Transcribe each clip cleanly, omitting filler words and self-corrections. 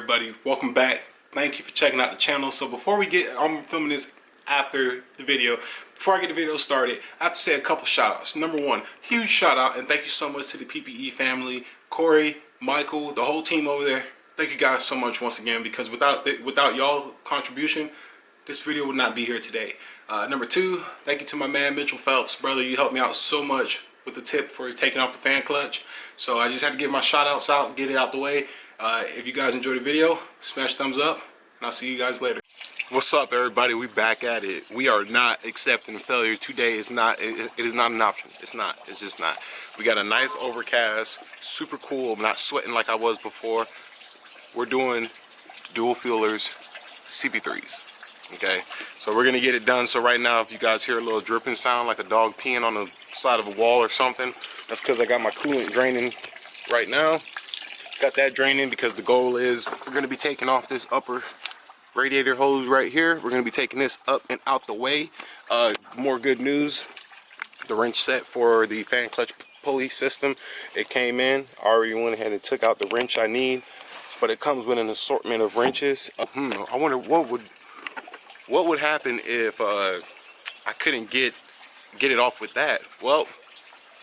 everybody? Welcome back. Thank you for checking out the channel. So before we get, I'm filming this after the video. Before I get the video started, I have to say a couple shout outs. Number one, huge shout out and thank you so much to the PPE family, Corey, Michael, the whole team over there. Thank you guys so much once again, because without y'all contribution, this video would not be here today. Number two, thank you to my man Mitchell Phelps. Brother, you helped me out so much with the tip for taking off the fan clutch. So I just had to get my shout outs out, get it out the way. If you guys enjoyed the video, smash thumbs up, and I'll see you guys later. What's up, everybody? We back at it. We are not accepting failure today. It is not an option. It's just not. We got a nice overcast, super cool. I'm not sweating like I was before. We're doing dual fuelers, CP3s. Okay, so we're gonna get it done. So right now, if you guys hear a little dripping sound like a dog peeing on the side of a wall or something, that's because I got my coolant draining right now. Got that draining because the goal is we're gonna be taking off this upper radiator hose right here. We're gonna be taking this up and out the way. More good news, the wrench set for the fan clutch pulley system, it came in. I already went ahead and took out the wrench I need, but it comes with an assortment of wrenches. I wonder what would happen if I couldn't get it off with that. Well,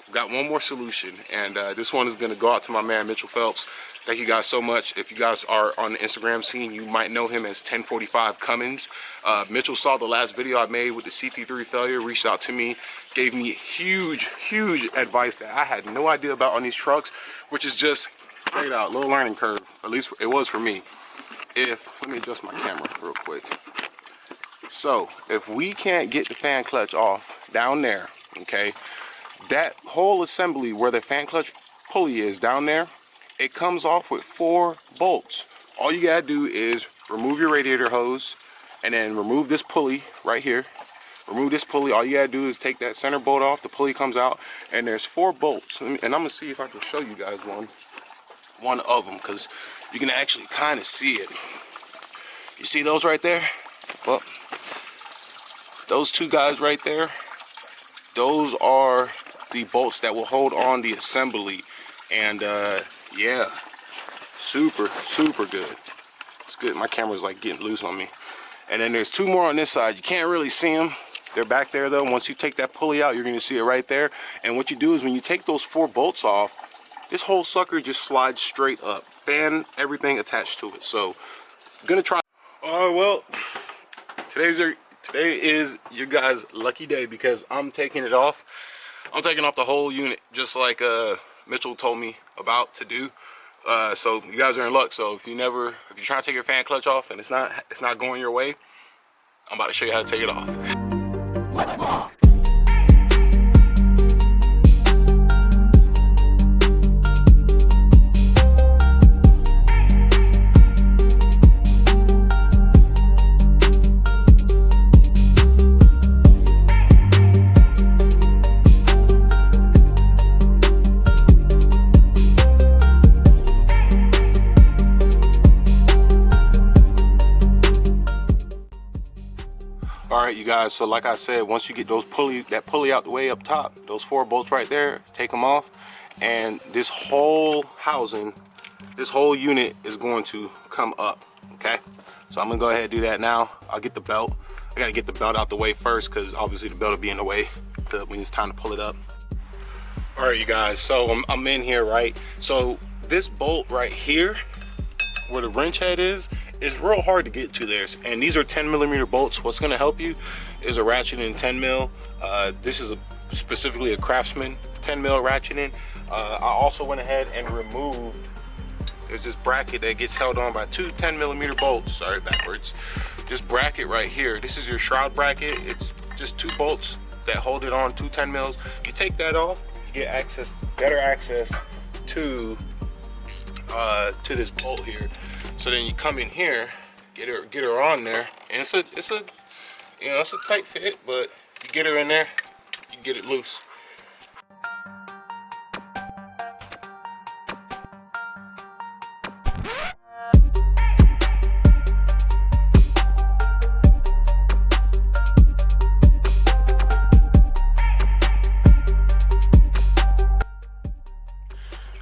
we've got one more solution, and this one is going to go out to my man Mitchell Phelps. Thank you guys so much. If you guys are on the Instagram scene, you might know him as 1045 Cummins. Mitchell saw the last video I made with the CP3 failure, reached out to me, gave me huge advice that I had no idea about on these trucks, which is just straight out, little learning curve. At least it was for me. Let me adjust my camera real quick. So if we can't get the fan clutch off down there, okay, that whole assembly where the fan clutch pulley is down there, it comes off with 4 bolts. All you gotta do is remove your radiator hose and then remove this pulley right here. Remove this pulley. All you gotta do is take that center bolt off, the pulley comes out, and there's 4 bolts. And I'm gonna see if I can show you guys one of them, because you can actually kind of see it. You see those right there? Well, those 2 guys right there, those are the bolts that will hold on the assembly. And yeah, super good. It's good. My camera's like getting loose on me. And then there's 2 more on this side. You can't really see them. They're back there though. Once you take that pulley out, you're going to see it right there. And what you do is when you take those 4 bolts off, this whole sucker just slides straight up. Fan, everything attached to it. So I'm gonna try. Well, today is your guys' lucky day, because I'm taking it off. I'm taking off the whole unit, just like Mitchell told me about to do. So you guys are in luck. So if you're trying to take your fan clutch off and it's not going your way, I'm about to show you how to take it off. Alright you guys, so like I said, once you get that pulley out the way up top, those 4 bolts right there, take them off, and this whole housing, this whole unit is going to come up, okay? So I'm gonna go ahead and do that now. I'll get the belt. I gotta get the belt out the way first, because obviously the belt will be in the way when it's time to pull it up. Alright you guys, so I'm in here, right? So this bolt right here, where the wrench head is real hard to get to there, and these are 10mm bolts. What's going to help you is a ratchet in 10 mil. This is specifically a Craftsman 10 mil ratcheting. I also went ahead and removed, there's this bracket that gets held on by 2 10mm bolts. Sorry, backwards. This bracket right here, this is your shroud bracket. It's just 2 bolts that hold it on, 2 10 mils. You take that off, you get better access to this bolt here. So then you come in here, get her on there, and it's a tight fit, but you get her in there, you get it loose.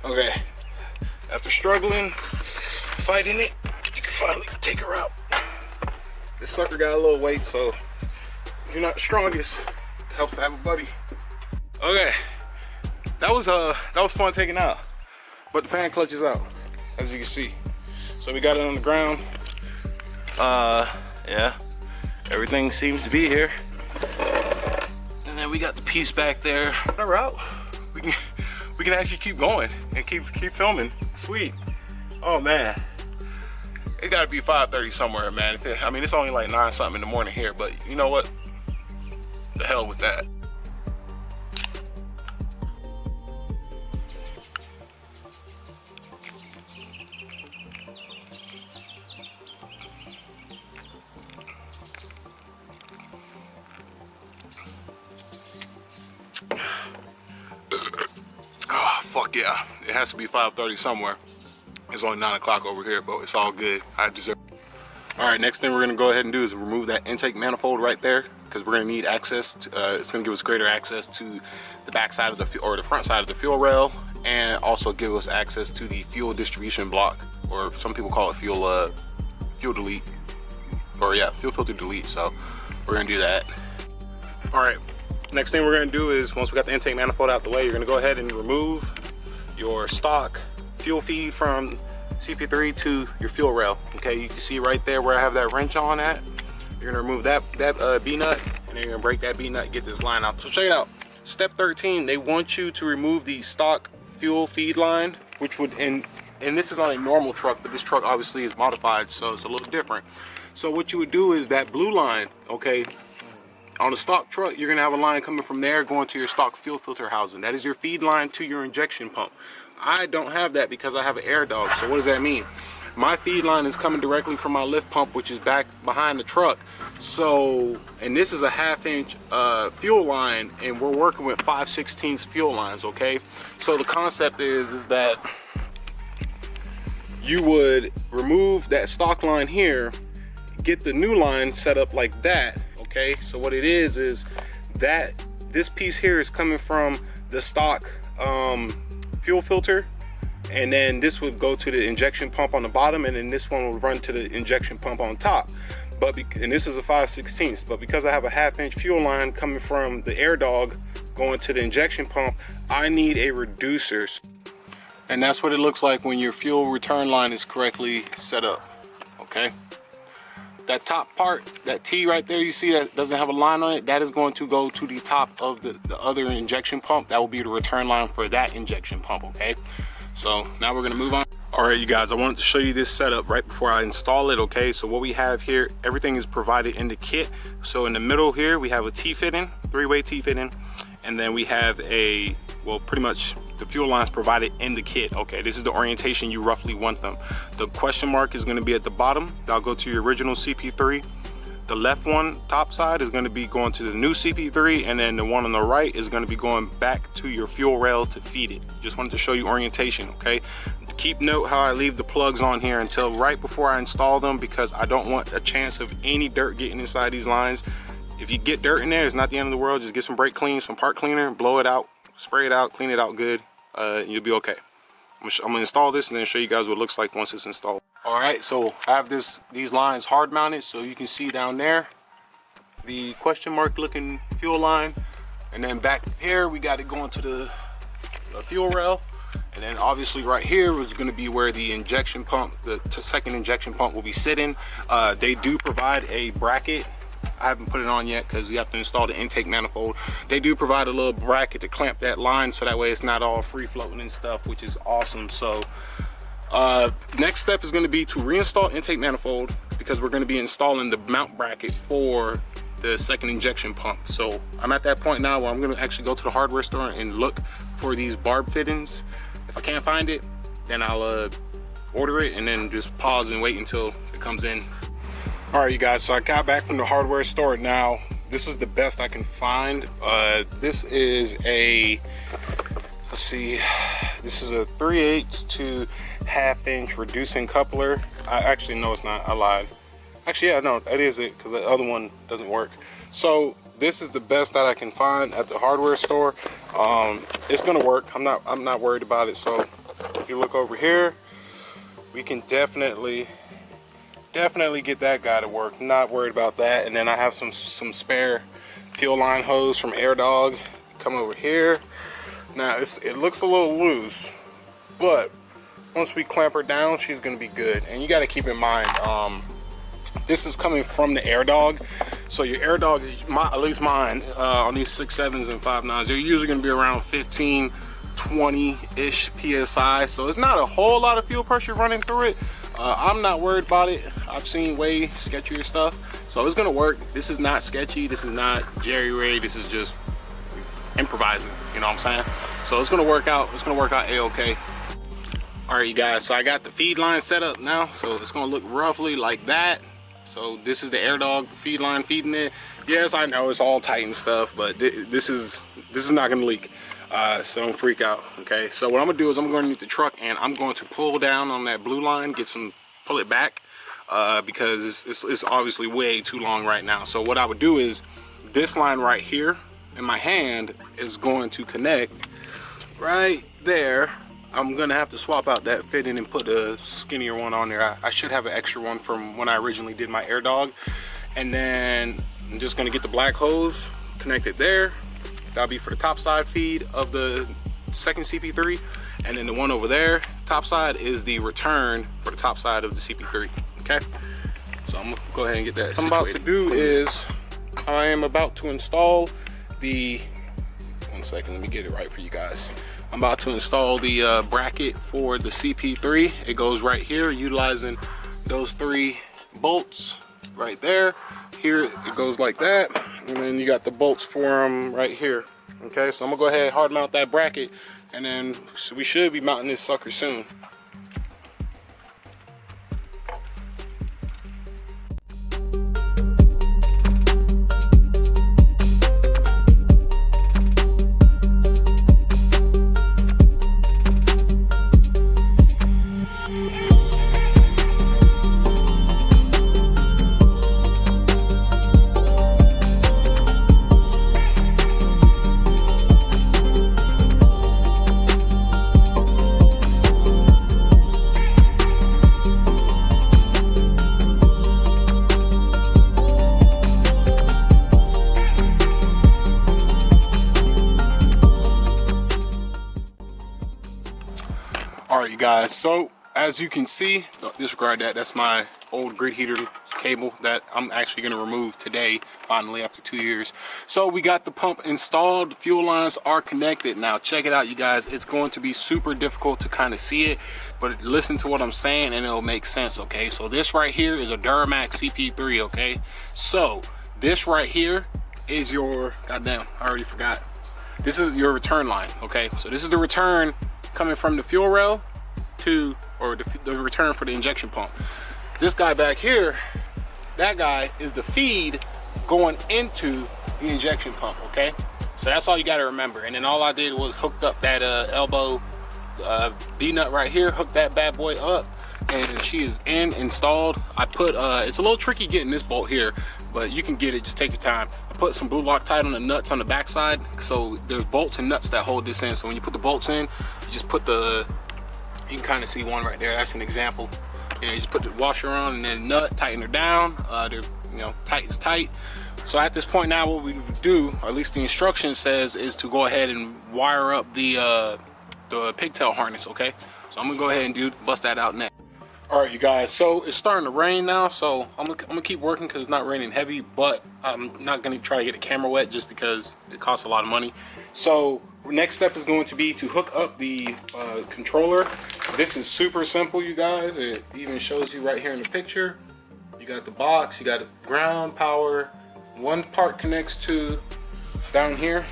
Okay, after struggling, fighting it, finally take her out. This sucker got a little weight, so if you're not the strongest, it helps to have a buddy. Okay, that was fun taking out, but the fan clutch is out, as you can see. So we got it on the ground. Yeah, everything seems to be here. And then we got the piece back there. We're out. We can actually keep going and keep filming. Sweet. Oh man, it gotta be 5:30 somewhere, man. I mean, it's only like 9 something in the morning here, but you know what? The hell with that. Oh, fuck yeah. It has to be 5:30 somewhere. It's only 9 o'clock over here, but it's all good. I deserve it. All right, next thing we're gonna go ahead and do is remove that intake manifold right there, because we're gonna need access to, it's gonna give us greater access to the back side of the, or the front side of the fuel rail, and also give us access to the fuel distribution block, or some people call it fuel delete, or yeah, fuel filter delete. So we're gonna do that. All right, next thing we're gonna do is, once we got the intake manifold out the way, you're gonna go ahead and remove your stock fuel feed from CP3 to your fuel rail. Okay, you can see right there where I have that wrench on at. You're gonna remove that B-nut, and then you're gonna break that B-nut and get this line out. So check it out. Step 13, they want you to remove the stock fuel feed line, which would, and this is on a normal truck, but this truck obviously is modified, so it's a little different. So what you would do is that blue line, okay, on a stock truck, you're gonna have a line coming from there going to your stock fuel filter housing. That is your feed line to your injection pump. I don't have that because I have an air dog. So what does that mean? My feed line is coming directly from my lift pump, which is back behind the truck. So, and this is a 1/2 inch fuel line, and we're working with 5/16 fuel lines, okay? So the concept is that you would remove that stock line here, get the new line set up like that, okay? So what it is that this piece here is coming from the stock fuel filter, and then this would go to the injection pump on the bottom, and then this one would run to the injection pump on top. But and this is a 5/16, but because I have a 1/2 inch fuel line coming from the air dog going to the injection pump, I need a reducer. And that's what it looks like when your fuel return line is correctly set up. Okay, that top part, that T right there, you see that doesn't have a line on it, that is going to go to the top of the other injection pump. That will be the return line for that injection pump. Okay, so now we're gonna move on. All right, you guys, I wanted to show you this setup right before I install it. Okay, so what we have here, everything is provided in the kit. So in the middle here, we have a T-fitting, 3-way T-fitting, and then we have a, well, pretty much the fuel lines provided in the kit. Okay, this is the orientation you roughly want them. The question mark is going to be at the bottom. That'll go to your original CP3. The left one, top side, is going to be going to the new CP3, and then the one on the right is going to be going back to your fuel rail to feed it. Just wanted to show you orientation, okay? Keep note how I leave the plugs on here until right before I install them, because I don't want a chance of any dirt getting inside these lines. If you get dirt in there, it's not the end of the world. Just get some brake clean, some part cleaner, blow it out, spray it out, clean it out good, you'll be okay. I'm gonna install this and then show you guys what it looks like once it's installed. All right, so I have these lines hard mounted, so you can see down there the question mark looking fuel line, and then back here we got it going to the fuel rail, and then obviously right here is going to be where the injection pump, the second injection pump, will be sitting. They do provide a bracket. I haven't put it on yet because you have to install the intake manifold. They do provide a little bracket to clamp that line, so that way it's not all free floating and stuff, which is awesome. So next step is going to be to reinstall intake manifold, because we're going to be installing the mount bracket for the second injection pump. So I'm at that point now where I'm going to actually go to the hardware store and look for these barb fittings. If I can't find it, then I'll order it and then just pause and wait until it comes in. All right, you guys, so I got back from the hardware store. Now this is the best I can find. This is a, let's see, this is a 3/8 to 1/2 inch reducing coupler. Actually, no, it's not, I lied. Actually, yeah, no, that is it, because the other one doesn't work. So this is the best that I can find at the hardware store. It's gonna work. I'm not worried about it. So if you look over here, we can definitely definitely get that guy to work. Not worried about that. And then I have some spare fuel line hose from AirDog. Come over here. Now it looks a little loose, but once we clamp her down, she's gonna be good. And you got to keep in mind, this is coming from the AirDog, so your AirDog, at least mine, on these 6.7s and 5.9s, they're usually gonna be around 15, 20-ish PSI, so it's not a whole lot of fuel pressure running through it. I'm not worried about it. I've seen way sketchier stuff, so it's gonna work. This is not sketchy, this is not jerry-rig, this is just improvising, you know what I'm saying? So it's gonna work out, a-okay. All right, you guys, so I got the feed line set up now, so it's gonna look roughly like that. So this is the AirDog feed line feeding it. Yes, I know it's all tight and stuff, but this is not gonna leak. So don't freak out, okay? So what I'm gonna do is I'm gonna use the truck and I'm going to pull down on that blue line, pull it back, because it's obviously way too long right now. So what I would do is this line right here in my hand is going to connect right there. I'm gonna have to swap out that fitting and put a skinnier one on there. I should have an extra one from when I originally did my AirDog. And then I'm just gonna get the black hose connected there. That'll be for the top side feed of the second CP3. And then the one over there, top side, is the return for the top side of the CP3, okay? So I'm gonna go ahead and get that situated. What I'm about to do is, I am about to install the, one second, let me get it right for you guys. I'm about to install the bracket for the CP3. It goes right here, utilizing those 3 bolts right there. Here it goes like that, and then you got the bolts for them right here. Okay, so I'm gonna go ahead and hard mount that bracket, and then we should be mounting this sucker soon. All right, you guys, so as you can see, disregard that, that's my old grid heater cable that I'm actually going to remove today, finally, after 2 years. So we got the pump installed, the fuel lines are connected. Now check it out, you guys, it's going to be super difficult to kind of see it, but listen to what I'm saying and it'll make sense, okay? So this right here is a Duramax CP3, okay? So this right here is your, goddamn, I already forgot. This is your return line, okay? So this is the return coming from the fuel rail to, or the return for the injection pump. This guy back here, that guy is the feed going into the injection pump, okay? So that's all you got to remember. And then all I did was hooked up that elbow B-nut right here, hooked that bad boy up, and she is installed. I put, it's a little tricky getting this bolt here, but you can get it, just take your time. I put some blue Loctite on the nuts on the back side, so there's bolts and nuts that hold this in. So when you put the bolts in, you just put the, you can kind of see one right there, that's an example. And you just put the washer on and then nut, tighten her down. They're, you know, tight is tight. So at this point now, what we would do, or at least the instruction says, is to go ahead and wire up the pigtail harness, okay? So I'm gonna go ahead and bust that out next. All right, you guys, so it's starting to rain now, so I'm gonna keep working because it's not raining heavy, but I'm not gonna try to get the camera wet just because it costs a lot of money. So next step is going to be to hook up the controller. This is super simple, you guys. It even shows you right here in the picture. You got the box, you got ground, power. One part connects to down here.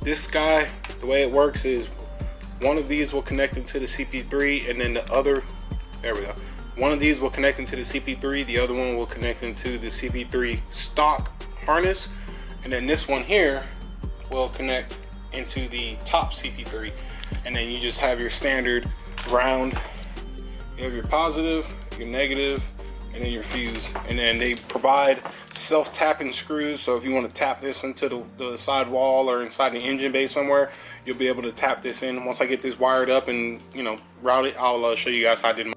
This guy, the way it works is one of these will connect into the CP3, and then the other, there we go. One of these will connect into the CP3, the other one will connect into the CP3 stock harness, and then this one here will connect into the top CP3. And then you just have your standard ground. You have your positive, your negative, and then your fuse. And then they provide self-tapping screws, so if you want to tap this into the side wall or inside the engine bay somewhere, you'll be able to tap this in. Once I get this wired up and, you know, routed, I'll show you guys how I did.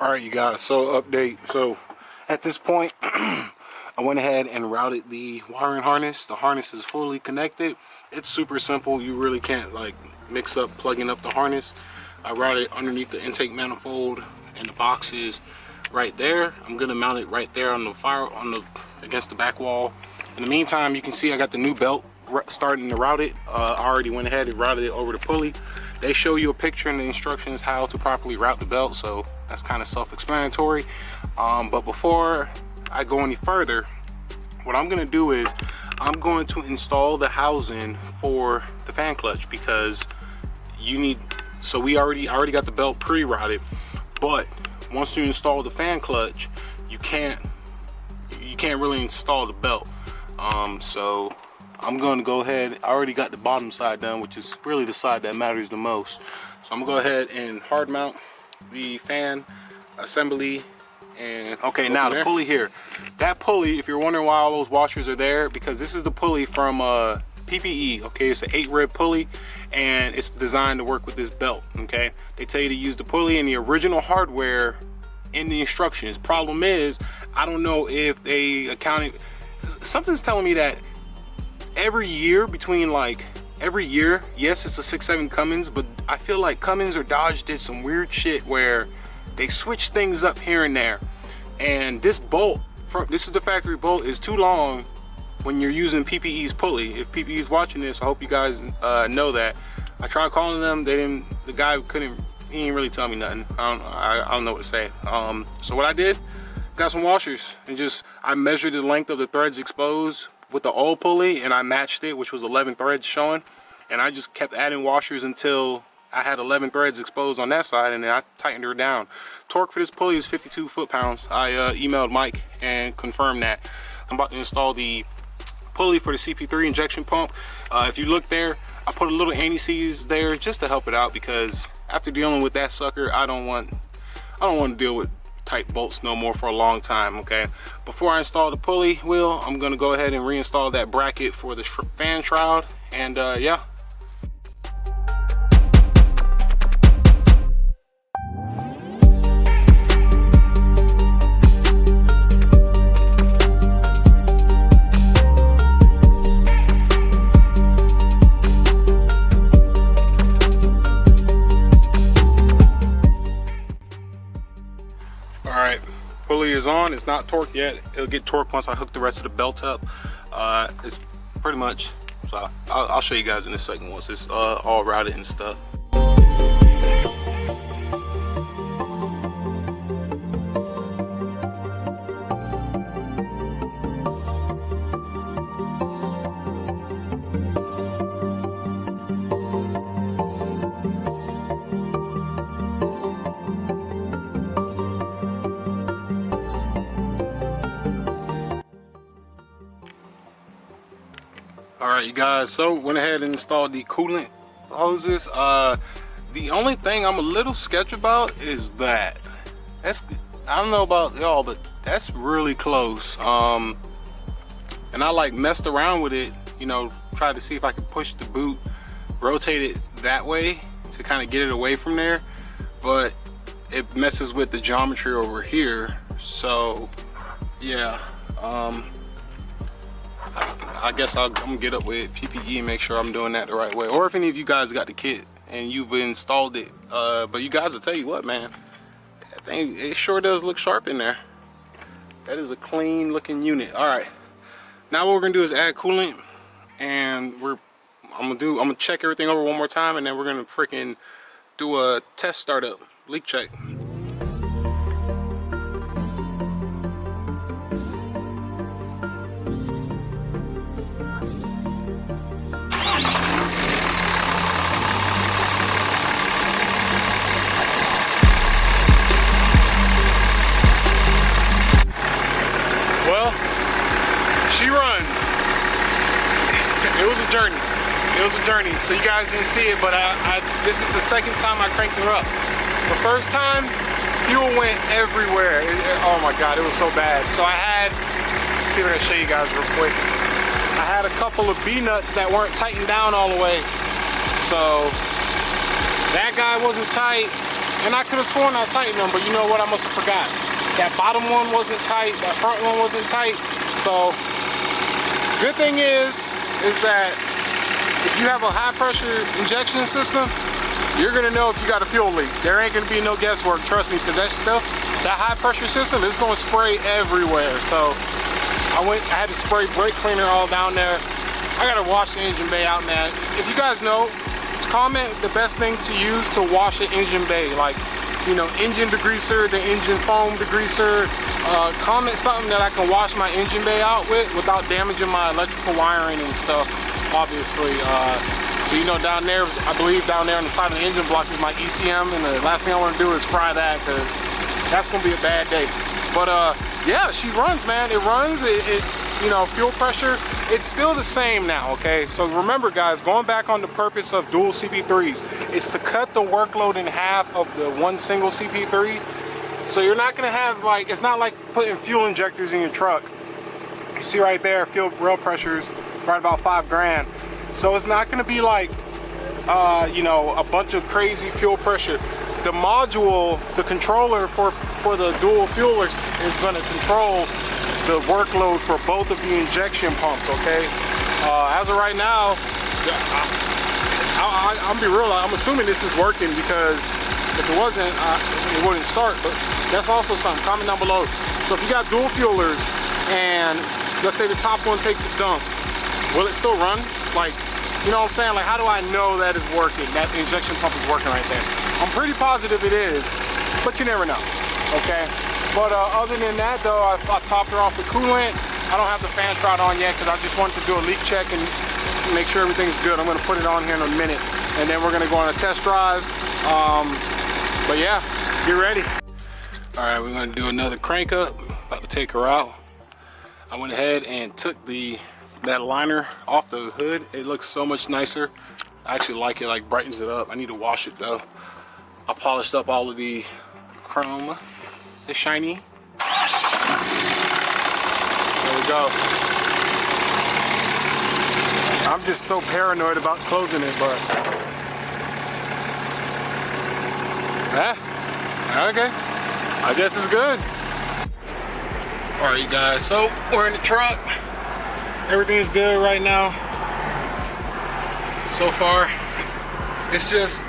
All right, you guys, so update. So at this point, I went ahead and routed the wiring harness. The harness is fully connected. It's super simple. You really can't like mix up plugging up the harness. I routed underneath the intake manifold, and the box is right there. I'm gonna mount it right there on the against the back wall. In the meantime, you can see I got the new belt starting to route it. I already went ahead and routed it over to Pulley. They show you a picture and the instructions how to properly route the belt, so that's kind of self-explanatory. But before I go any further, what I'm gonna do is I'm going to install the housing for the fan clutch, because you need, so I already got the belt pre-routed, but once you install the fan clutch, you can't really install the belt. So I'm going to go ahead, I already got the bottom side done, which is really the side that matters the most. So I'm gonna go ahead and hard mount the fan assembly. And okay, now the pulley here. That pulley, if you're wondering why all those washers are there, because this is the pulley from PPE. Okay, it's an 8-rib pulley, and it's designed to work with this belt. Okay, they tell you to use the pulley in the original hardware in the instructions. Problem is, I don't know if they accounted. Something's telling me that every year, yes, it's a 6.7 Cummins, but I feel like Cummins or Dodge did some weird shit where they switched things up here and there. And this bolt, this is the factory bolt, is too long when you're using PPE's pulley. If PPE's watching this, I hope you guys know that. I tried calling them, the guy he didn't really tell me nothing. I don't know what to say. So what I did, got some washers and I measured the length of the threads exposed with the old pulley, and I matched it, which was 11 threads showing, and I just kept adding washers until I had 11 threads exposed on that side, and then I tightened her down. Torque for this pulley is 52 foot-pounds. I emailed Mike and confirmed that. I'm about to install the pulley for the CP3 injection pump. If you look there, I put a little anti-seize there just to help it out, because after dealing with that sucker, I don't want to deal with tight bolts no more for a long time. Okay, before I install the pulley wheel, I'm gonna go ahead and reinstall that bracket for the fan shroud, and yeah. Alright, pulley is on. It's not torqued yet. It'll get torqued once I hook the rest of the belt up. It's pretty much, so I'll show you guys in a second once it's all routed and stuff. Alright, you guys, so went ahead and installed the coolant hoses. The only thing I'm a little sketched about is that I don't know about y'all, but that's really close. And I like messed around with it, you know, tried to see if I could push the boot, rotate it that way to kind of get it away from there, but it messes with the geometry over here. So yeah, I guess I'm gonna get up with PPE and make sure I'm doing that the right way. Or if any of you guys got the kit and you've installed it, but you guys will tell you what, man, that thing, it sure does look sharp in there. That is a clean looking unit. All right, now what we're gonna do is add coolant, and I'm gonna check everything over one more time, and then we're gonna freaking do a test startup leak check. It was a journey, so you guys didn't see it, but this is the second time I cranked her up. The first time, fuel went everywhere. Oh my God, it was so bad. So I had, see if I can show you guys real quick. I had a couple of B-nuts that weren't tightened down all the way. So that guy wasn't tight. And I could have sworn I tightened them, but you know what, I must have forgot. That bottom one wasn't tight, that front one wasn't tight. So, good thing is that if you have a high pressure injection system, you're gonna know if you got a fuel leak. There ain't gonna be no guesswork, trust me, because that stuff, that high pressure system is gonna spray everywhere. So, I had to spray brake cleaner all down there. I gotta wash the engine bay out, man. If you guys know, comment the best thing to use to wash an engine bay, like, you know, engine degreaser, the engine foam degreaser. Comment something that I can wash my engine bay out with without damaging my electrical wiring and stuff, obviously. So, you know, down there, I believe down there on the side of the engine block is my ECM, and the last thing I want to do is fry that, because that's gonna be a bad day. But yeah, she runs, man. It runs. You know, fuel pressure, it's still the same now, okay? So remember, guys, going back on the purpose of dual CP3s, it's to cut the workload in half of the one single CP3. So you're not gonna have, like, it's not like putting fuel injectors in your truck. You see right there, fuel rail pressure's right about 5 grand. So it's not gonna be like, you know, a bunch of crazy fuel pressure. The module, the controller for the dual fuelers is gonna control the workload for both of the injection pumps, okay? As of right now, I'm be real, I'm assuming this is working, because if it wasn't, it wouldn't start, but that's also something. Comment down below. So if you got dual fuelers, and let's say the top one takes a dump, will it still run? Like, you know what I'm saying? Like, how do I know that it's working, that the injection pump is working right there? I'm pretty positive it is, but you never know, okay? But other than that, though, I topped her off with coolant. I don't have the fan shroud on yet because I just wanted to do a leak check and make sure everything's good. I'm going to put it on here in a minute, and then we're going to go on a test drive. But yeah, get ready. All right, we're going to do another crank up. About to take her out. I went ahead and took that liner off the hood. It looks so much nicer. I actually like it, like brightens it up. I need to wash it though. I polished up all of the chrome. It's shiny. There we go. I'm just so paranoid about closing it, but okay. I guess it's good. All right, you guys. So we're in the truck. Everything's good right now. So far, it's just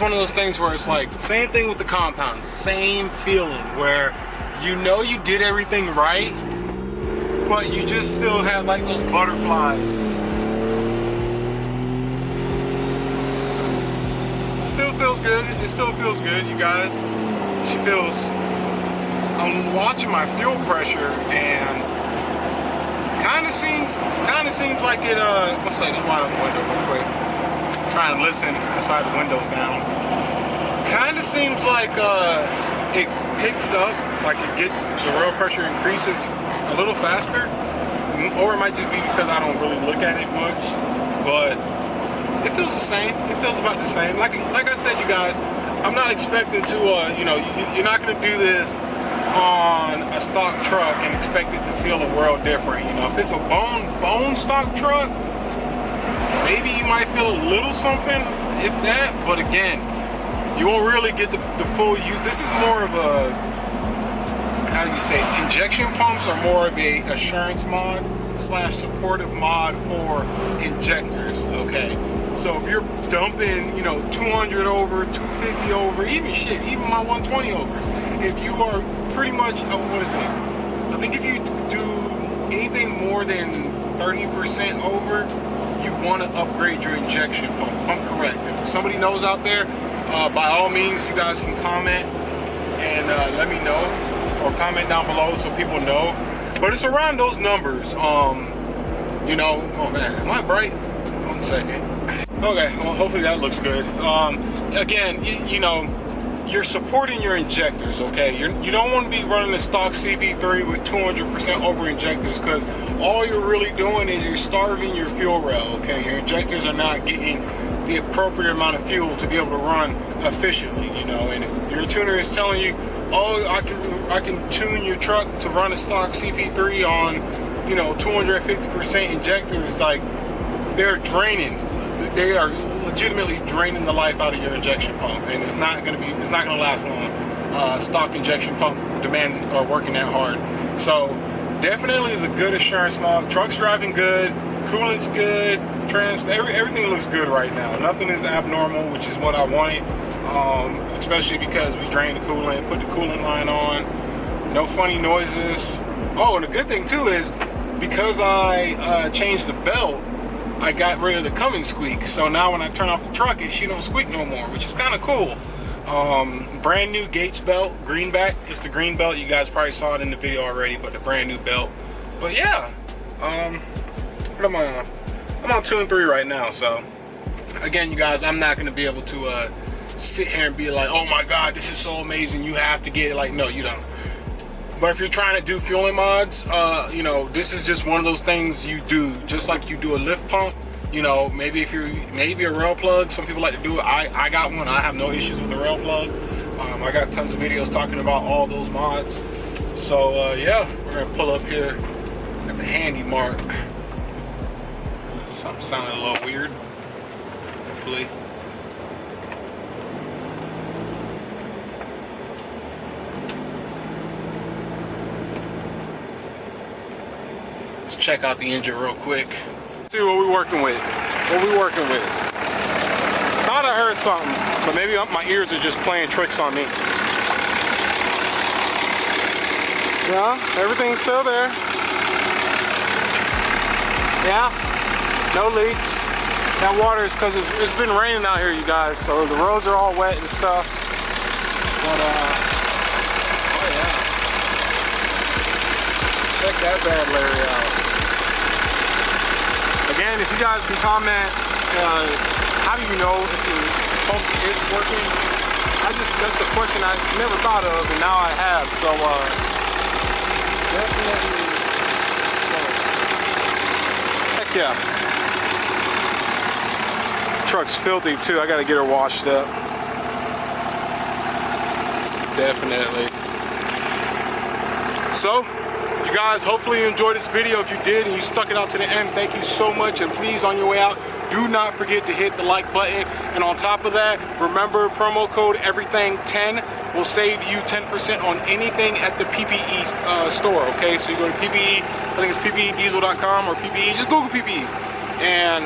one of those things where it's like, same thing with the compounds, same feeling where you know you did everything right, but you just still have like those butterflies. It still feels good. It still feels good, you guys. She feels, I'm watching my fuel pressure, and kind of seems like it, one second, I'm out of the window real quick. Trying to listen, that's why the window's down. Kind of seems like it picks up, like it gets, the rail pressure increases a little faster, or it might just be because I don't really look at it much, but it feels the same. It feels about the same. Like I said, you guys, I'm not expecting to, you know, you're not gonna do this on a stock truck and expect it to feel a world different. You know, if it's a bone stock truck, maybe you might feel a little something, if that, but again, you won't really get the full use. This is more of a, how do you say, injection pumps are more of a assurance mod / supportive mod for injectors, okay? So if you're dumping, you know, 200 over, 250 over, even my 120 overs, if you are pretty much, what is it? I think if you do anything more than 30% over, you want to upgrade your injection pump. If I'm correct. If somebody knows out there, by all means, you guys can comment and let me know, or comment down below so people know. But it's around those numbers. You know, oh man, am I bright? 1 second. Okay, well, hopefully that looks good. Again, you know, you're supporting your injectors, okay? You don't want to be running a stock CP3 with 200% over injectors, because all you're really doing is you're starving your fuel rail, okay? Your injectors are not getting the appropriate amount of fuel to be able to run efficiently, you know? And if your tuner is telling you, oh, I can tune your truck to run a stock CP3 on, you know, 250% injectors, like, they're draining. They are legitimately draining the life out of your injection pump, and it's not gonna last long. Stock injection pump demand or working that hard. So definitely is a good assurance mod. Truck's driving good, coolant's good, everything looks good right now. Nothing is abnormal, which is what I wanted. Especially because we drained the coolant, put the coolant line on, no funny noises. Oh, and the good thing too is because I changed the belt, I got rid of the Cummins squeak. So now when I turn off the truck, she don't squeak no more, which is kind of cool. Brand new Gates belt, greenback. It's the green belt. You guys probably saw it in the video already, but the brand new belt. But yeah, what am I on? I'm on 2 and 3 right now. So again, you guys, I'm not gonna be able to sit here and be like, oh my god, this is so amazing, you have to get it. Like, no, you don't. But if you're trying to do fueling mods, you know, this is just one of those things you do, just like you do a lift pump. You know, maybe a rail plug, some people like to do it. I got one. I have no issues with the rail plug. I got tons of videos talking about all those mods. So yeah, we're gonna pull up here at the handy mark. Something sounded a little weird. Hopefully. Let's check out the engine real quick. See what we're working with. Thought I heard something, but maybe my ears are just playing tricks on me. Yeah, everything's still there. Yeah, no leaks. That water is because it's been raining out here, you guys, so the roads are all wet and stuff. But oh yeah. Check that bad Larry out. Again, if you guys can comment, how do you know if the pump is working? That's a question I never thought of, and now I have. So definitely, heck yeah. Truck's filthy too. I gotta get her washed up. Definitely. So, you guys, hopefully you enjoyed this video. If you did and you stuck it out to the end, thank you so much. And please, on your way out, do not forget to hit the like button. And on top of that, remember promo code everything10 will save you 10% on anything at the PPE store. Okay, so you go to PPE, I think it's PPEdiesel.com or PPE, just Google PPE, and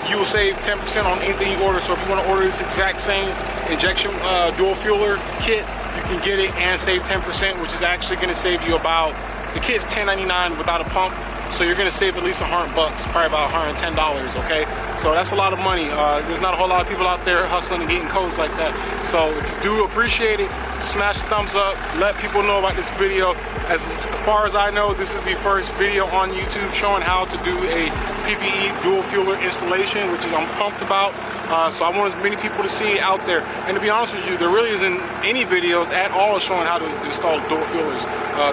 you will save 10% on anything you order. So if you want to order this exact same injection dual fueler kit, you can get it and save 10%, which is actually going to save you about, the kit's $10.99 without a pump, so you're gonna save at least $100, probably about $110, okay? So that's a lot of money. There's not a whole lot of people out there hustling and getting codes like that. So if you do appreciate it, smash the thumbs up, let people know about this video. As far as I know, this is the first video on YouTube showing how to do a PPE dual fueler installation, which I'm pumped about. So I want as many people to see it out there. And to be honest with you, there really isn't any videos at all showing how to install dual fuelers.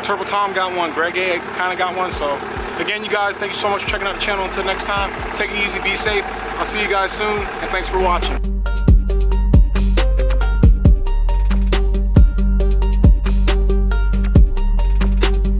Turbo Tom got one, Greg A kind of got one. So again, you guys, thank you so much for checking out the channel. Until next time, take it easy, be safe. I'll see you guys soon, and thanks for watching.